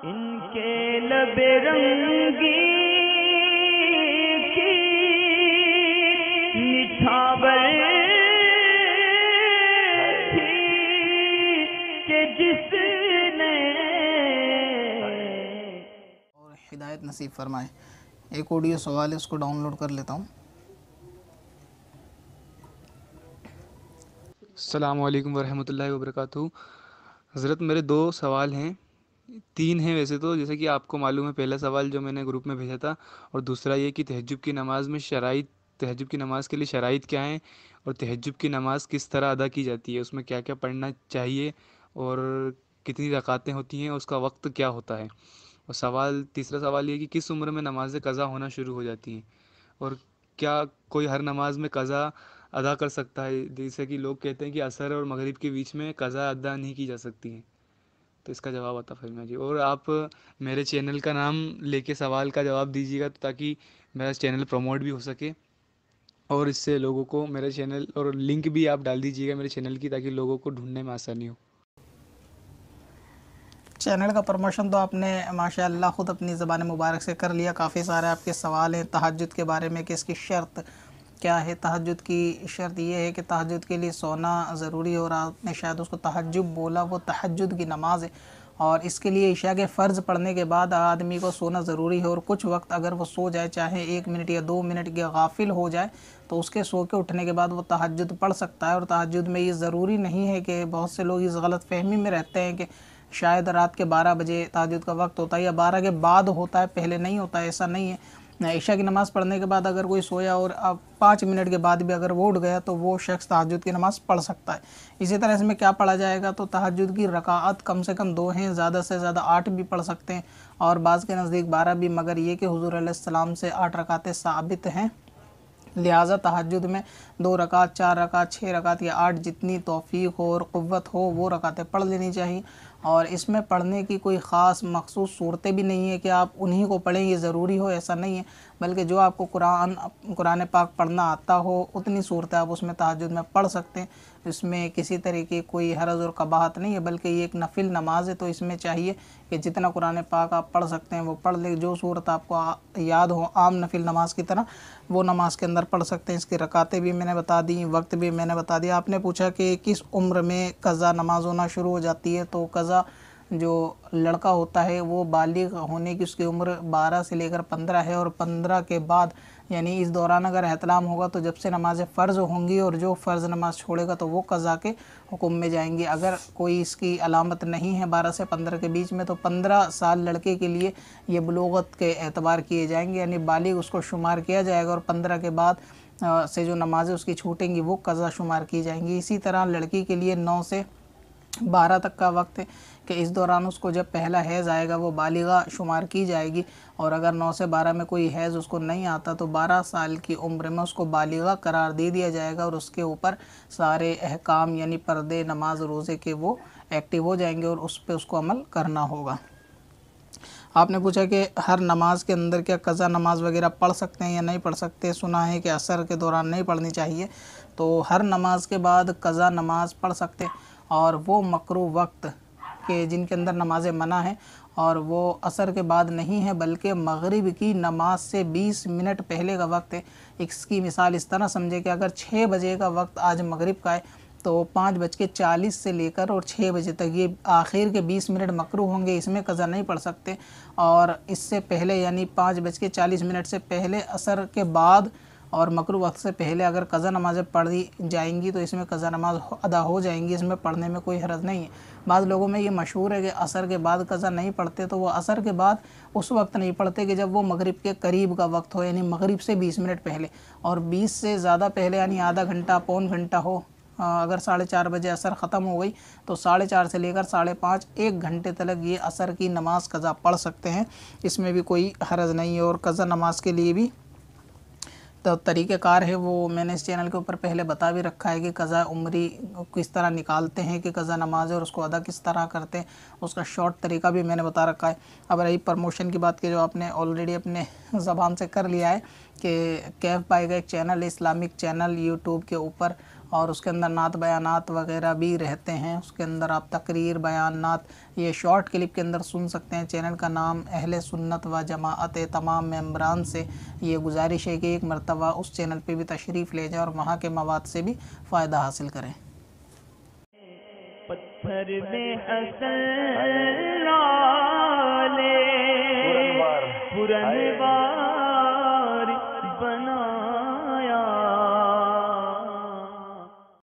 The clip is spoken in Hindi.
इनके लबे रंगी की निछावर थी कि जिसने और हिदायत नसीब फरमाए। एक ऑडियो सवाल है, उसको डाउनलोड कर लेता हूँ। अस्सलामु अलैकुम वरहमतुल्लाहि वबरकातुहू। हज़रत मेरे दो सवाल हैं, तीन हैं वैसे तो, जैसे कि आपको मालूम है पहला सवाल जो मैंने ग्रुप में भेजा था, और दूसरा ये कि तहज्जुद की नमाज़ में शराइत, तहज्जुद की नमाज़ के लिए शराइत क्या हैं, और तहज्जुद की नमाज़ किस तरह अदा की जाती है, उसमें क्या क्या पढ़ना चाहिए, और कितनी रकातें होती हैं, उसका वक्त क्या होता है। और तीसरा सवाल ये कि किस उम्र में नमाज़ क़ज़ा होना शुरू हो जाती हैं, और क्या कोई हर नमाज में क़ज़ा अदा कर सकता है, जैसे कि लोग कहते हैं कि असर और मगरिब के बीच में क़ज़ा अदा नहीं की जा सकती है। तो इसका जवाब अता फरमाइए जी। और आप मेरे चैनल का नाम लेके सवाल का जवाब दीजिएगा, तो ताकि मेरा चैनल प्रमोट भी हो सके, और इससे लोगों को मेरे चैनल और लिंक भी आप डाल दीजिएगा मेरे चैनल की, ताकि लोगों को ढूंढने में आसानी हो। चैनल का प्रमोशन तो आपने माशाअल्लाह ख़ुद अपनी ज़बान मुबारक से कर लिया। काफ़ी सारे आपके सवाल हैं तहज्जुद के बारे में कि इसकी शर्त क्या है। तहज्जुद की शर्त ये है कि तहज्जुद के लिए सोना ज़रूरी है, और आपने शायद उसको तहज्जुद बोला, वो तहज्जुद की नमाज़ है, और इसके लिए इशा के फ़र्ज़ पढ़ने के बाद आदमी को सोना ज़रूरी है। और कुछ वक्त अगर वो सो जाए, चाहे 1 मिनट या 2 मिनट के गाफिल हो जाए, तो उसके सो के उठने के बाद वो तहज्जुद पढ़ सकता है। और तहज्जुद में ये ज़रूरी नहीं है कि बहुत से लोग इस गलत फहमी में रहते हैं कि शायद रात के 12 बजे तहज्जुद का वक्त होता है या 12 के बाद होता है, पहले नहीं होता है, ऐसा नहीं है। ईशा की नमाज़ पढ़ने के बाद अगर कोई सोया और अब 5 मिनट के बाद भी अगर वो उठ गया, तो वो शख्स तहज्जुद की नमाज़ पढ़ सकता है। इसी तरह इसमें क्या पढ़ा जाएगा, तो तहज्जुद की रकाअत कम से कम 2 हैं, ज़्यादा से ज़्यादा 8 भी पढ़ सकते हैं, और बाज़ के नज़दीक 12 भी, मगर ये कि हुज़ूर अलैहिस्सलाम से 8 रकातें साबित हैं। लिहाजा तहज्जुद में 2 रकात, 4 रकात, 6 रकात या 8, जितनी तौफ़ीक़ हो और क़ुव्वत हो वो रकातें पढ़ लेनी चाहिए। और इसमें पढ़ने की कोई ख़ास मख़सूस सूरतें भी नहीं है कि आप उन्हीं को पढ़ें, ये ज़रूरी हो, ऐसा नहीं है। बल्कि जो आपको कुरान पाक पढ़ना आता हो, उतनी सूरतें आप उसमें तहज्जुद में पढ़ सकते हैं। इसमें किसी तरह की कोई हरज और कबाहत नहीं है, बल्कि ये एक नफिल नमाज है। तो इसमें चाहिए कि जितना कुरान पाक आप पढ़ सकते हैं वो पढ़ लें। जो सूरत आपको याद हो आम नफिल नमाज की तरह, वो नमाज के अंदर पढ़ सकते हैं। इसकी रकातें भी मैंने बता दी, वक्त भी मैंने बता दिया। आपने पूछा कि किस उम्र में क़ज़ा नमाज होना शुरू हो जाती है, तो क़ज़ा जो लड़का होता है वो बालिग होने की उसकी उम्र 12 से लेकर 15 है, और 15 के बाद यानी इस दौरान अगर एहतलाम होगा तो जब से नमाज़ फ़र्ज़ होंगी, और जो फ़र्ज़ नमाज छोड़ेगा तो वो क़ज़ा के हुक्म में जाएंगी। अगर कोई इसकी अलामत नहीं है 12 से 15 के बीच में, तो 15 साल लड़के के लिए ये बुलूगत के एतबार किए जाएंगे, यानी बालिग उसको शुमार किया जाएगा, और 15 के बाद से जो नमाज़ें उसकी छूटेंगी वो क़ज़ा शुमार की जाएंगी। इसी तरह लड़की के लिए 9 से 12 तक का वक्त है कि इस दौरान उसको जब पहला हैज़ आएगा वो बालिगा शुमार की जाएगी, और अगर 9 से 12 में कोई हैज़ उसको नहीं आता तो 12 साल की उम्र में उसको बालिगा करार दे दिया जाएगा, और उसके ऊपर सारे अहकाम यानी पर्दे, नमाज, रोज़े के वो एक्टिव हो जाएंगे, और उस पर उसको अमल करना होगा। आपने पूछा कि हर नमाज के अंदर क्या क़ज़ा नमाज वगैरह पढ़ सकते हैं या नहीं पढ़ सकते। सुना है कि असर के दौरान नहीं पढ़नी चाहिए, तो हर नमाज के बाद क़ज़ा नमाज पढ़ सकते हैं, और वो मकरूह वक्त के जिनके अंदर नमाज़ें मना है, और वो असर के बाद नहीं है, बल्कि मगरिब की नमाज से 20 मिनट पहले का वक्त है। इसकी मिसाल इस तरह समझे कि अगर 6 बजे का वक्त आज मगरिब का है, तो 5:40 से लेकर और 6 बजे तक ये आखिर के 20 मिनट मकरूह होंगे, इसमें क़ज़ा नहीं पढ़ सकते। और इससे पहले यानी 5:40 से पहले, असर के बाद और मकरूह वक्त से पहले अगर क़ज़ा नमाज़ें पढ़ी जाएंगी तो इसमें क़ज़ा नमाज अदा हो जाएंगी, इसमें पढ़ने में कोई हरज नहीं है। बाद लोगों में ये मशहूर है कि असर के बाद क़ज़ा नहीं पढ़ते, तो वो असर के बाद उस वक्त नहीं पढ़ते कि जब वो मगरिब के करीब का वक्त हो, यानी मगरिब से 20 मिनट पहले, और 20 से ज़्यादा पहले यानी आधा घंटा, पौन घंटा हो। अगर 4:30 बजे असर ख़त्म हो गई तो 4:30 से लेकर 5:30 1 घंटे तक ये असर की नमाज़ क़ज़ा पढ़ सकते हैं, इसमें भी कोई हरज नहीं है। और क़ज़ा नमाज के लिए भी तो तरीक़ेकार है, वो मैंने इस चैनल के ऊपर पहले बता भी रखा है कि क़ज़ा उम्री किस तरह निकालते हैं, कि क़ज़ा नमाज है और उसको अदा किस तरह करते हैं, उसका शॉर्ट तरीका भी मैंने बता रखा है। अब रही प्रमोशन की बात की, जो आपने ऑलरेडी अपने ज़बान से कर लिया है कि कैफ़ भाई का एक चैनल है, इस्लामिक चैनल यूट्यूब के ऊपर, और उसके अंदर नात बयानात वगैरह भी रहते हैं। उसके अंदर आप तकरीर बयान नात ये शॉर्ट क्लिप के अंदर सुन सकते हैं। चैनल का नाम अहले सुन्नत व जमाअत, तमाम मेम्बरान से ये गुजारिश है कि एक मरतबा उस चैनल पे भी तशरीफ़ ले जाएं और वहाँ के मवाद से भी फ़ायदा हासिल करें। पत्थर में हसन लाले पुरनवार